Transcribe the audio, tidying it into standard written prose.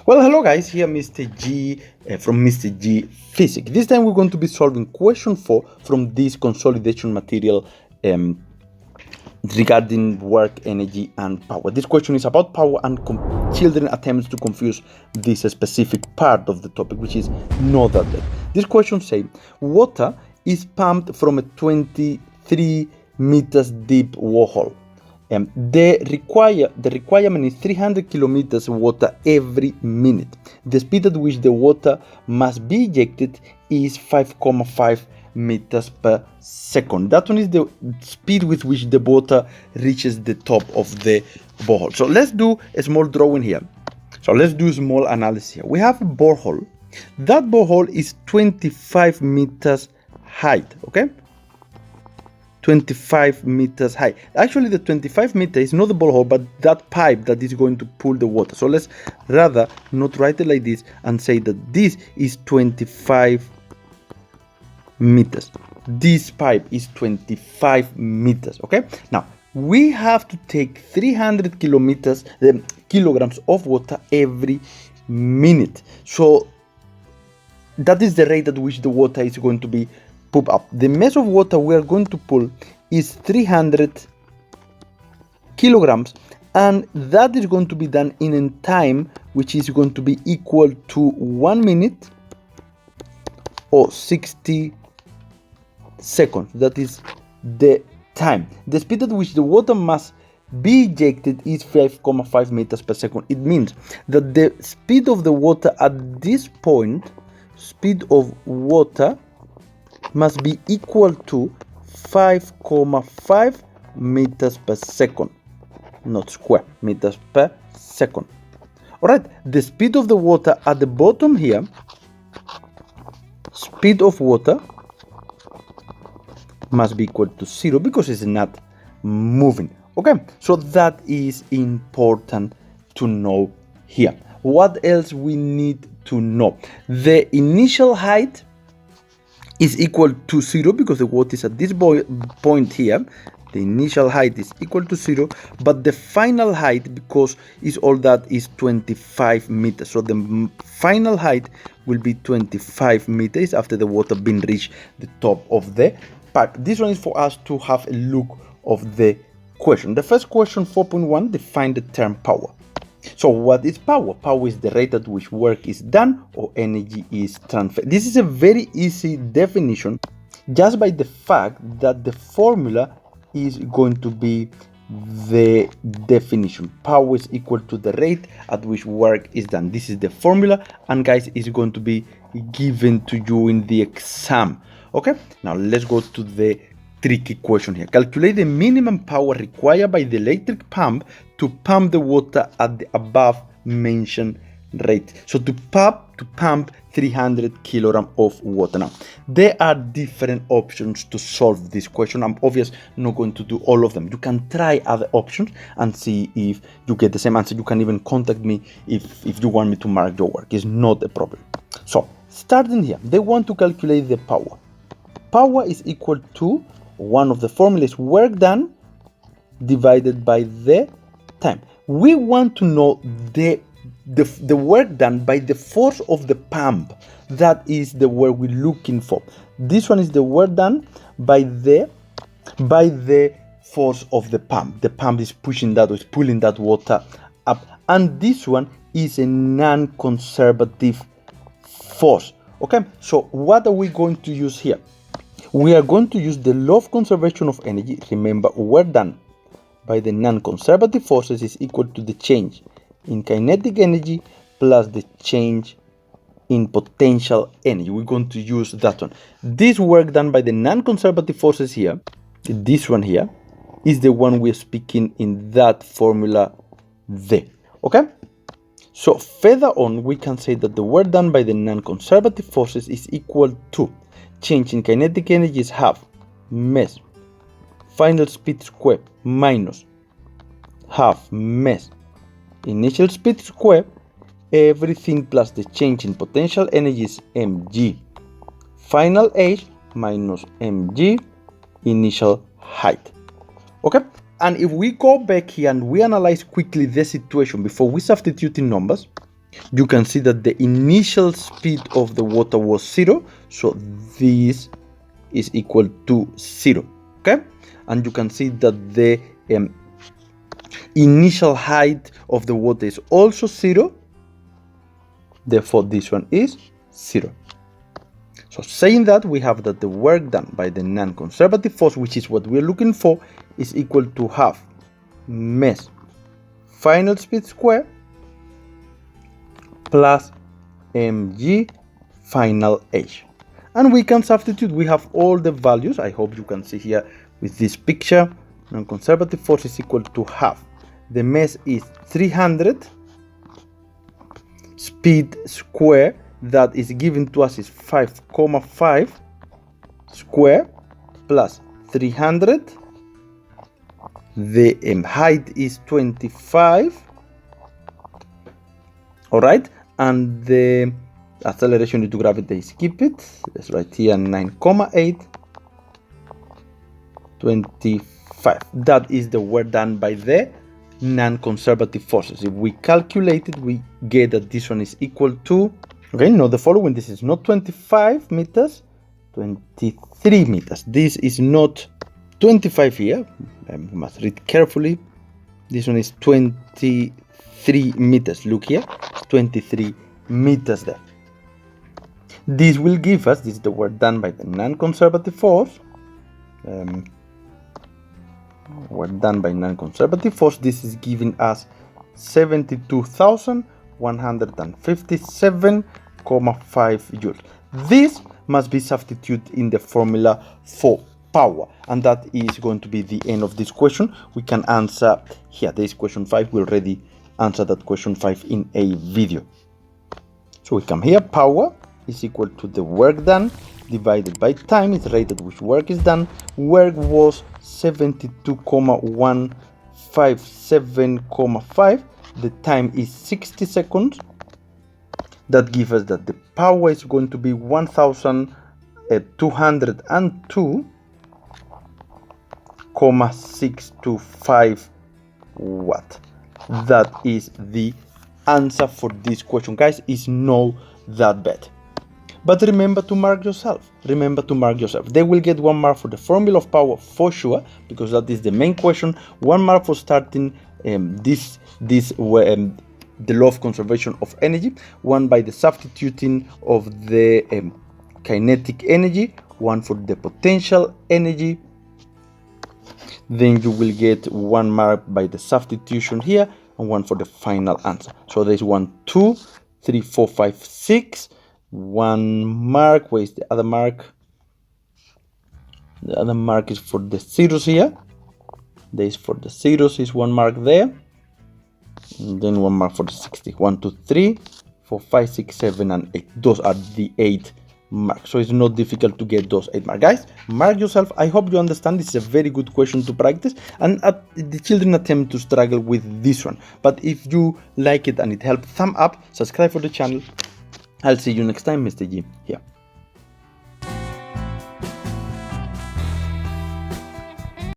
Well, hello guys, here Mr. G from Mr. G Physics. This time we're going to be solving question 4 from this consolidation material regarding work, energy and power. This question is about power and children attempts to confuse this specific part of the topic, which is not that bad. This question says, water is pumped from a 23 meters deep borehole. The requirement is 300 kilometers water every minute. The speed at which the water must be ejected is 5.5 meters per second. That one is the speed with which the water reaches the top of the borehole. So let's do a small drawing here. So let's do a small analysis here. We have a borehole. That borehole is 25 meters height, okay? 25 meters high. Actually, the 25 meter is not the borehole, but that pipe that is going to pull the water. So let's rather not write it like this and say that this is 25 meters. This pipe is 25 meters. Okay. Now we have to take 300 kilograms of water every minute. So that is the rate at which the water is going to be pumped up. The mass of water we are going to pull is 300 kilograms, and that is going to be done in a time which is going to be equal to 1 minute or 60 seconds. That is the time. The speed at which the water must be ejected is 5.5 meters per second. It means that the speed of the water at this point, speed of water must be equal to 5.5 meters per second, not square, meters per second. Alright, the speed of the water at the bottom here, speed of water must be equal to 0 because it's not moving. Okay, so that is important to know here. What else we need to know? The initial height is equal to 0 because the water is at this point here. The initial height is equal to 0, but the final height, because is all that, is 25 meters. So the final height will be 25 meters after the water being reached the top of the pipe. This one is for us to have a look of the question. The first question, 4.1, define the term power. So what is power? Power is the rate at which work is done or energy is transferred. This is a very easy definition just by the fact that the formula is going to be the definition. Power is equal to the rate at which work is done. This is the formula, and guys, is going to be given to you in the exam. Okay, now let's go to the tricky question here. Calculate the minimum power required by the electric pump to pump the water at the above mentioned rate. So to pump 300 kilograms of water. Now there are different options to solve this question. I'm obviously not going to do all of them. You can try other options and see if you get the same answer. You can even contact me if you want me to mark your work. It's not a problem. So starting here, they want to calculate the power. Power is equal to one of the formulas, work done divided by the time. We want to know the work done by the force of the pump. That is the word we're looking for. This one is the work done by the force of the pump. The pump is pushing that, or is pulling that water up, and this one is a non-conservative force. Okay, so what are we going to use here? We are going to use the law of conservation of energy. Remember, work done by the non-conservative forces is equal to the change in kinetic energy plus the change in potential energy. We're going to use that one. This work done by the non-conservative forces here, this one here, is the one we're speaking in that formula there. Okay? So further on, we can say that the work done by the non-conservative forces is equal to change in kinetic energy is half mass final speed square minus half mass initial speed square, everything plus the change in potential energy is mg final h minus mg initial height. Okay, and if we go back here and we analyze quickly the situation before we substitute in numbers, you can see that the initial speed of the water was 0, so this is equal to 0, okay? And you can see that the initial height of the water is also 0, therefore this one is 0. So saying that, we have that the work done by the non-conservative force, which is what we're looking for, is equal to half mass final speed square plus mg final h. And we can substitute, we have all the values, I hope you can see here with this picture. Non-conservative force is equal to half. The mass is 300, speed square that is given to us is 5,5 square plus 300. The height is 25, all right, and the acceleration due to gravity is, keep it, let's write here 9,8, 25. That is the work done by the non-conservative forces. If we calculate it, we get that this one is equal to, okay, note the following, this is not 25 meters, 23 meters. This is not 25 here, I must read carefully. This one is 23 meters. Look here, 23 meters there. This will give us, this is the work done by the non-conservative force. Work done by non-conservative force. This is giving us 72,157,5 joules. This must be substituted in the formula for power, and that is going to be the end of this question. We can answer here. There is question 5. We already answered that question 5 in a video. So we come here, power is equal to the work done divided by time. It's rate at which work is done. Work was 72,157,5. The time is 60 seconds. That gives us that the power is going to be 1,202,625 watt. That is the answer for this question, guys. It's not that bad. But remember to mark yourself. Remember to mark yourself. They will get 1 mark for the formula of power for sure, because that is the main question. 1 mark for starting the law of conservation of energy. 1 by the substituting of the kinetic energy. 1 for the potential energy. Then you will get 1 mark by the substitution here, and 1 for the final answer. So there's 1, 2, 3, 4, 5, 6. 1 mark. Where is the other mark? The other mark is for the zeros here. There is for the zeros is 1 mark there. And then 1 mark for the 60. 1, 2, 3, 4, 5, 6, 7, and 8. Those are the 8 marks. So it's not difficult to get those 8 marks. Guys, mark yourself. I hope you understand. This is a very good question to practice, and the children attempt to struggle with this one. But if you like it and it helped, thumb up, subscribe for the channel. I'll see you next time, Mr. G here.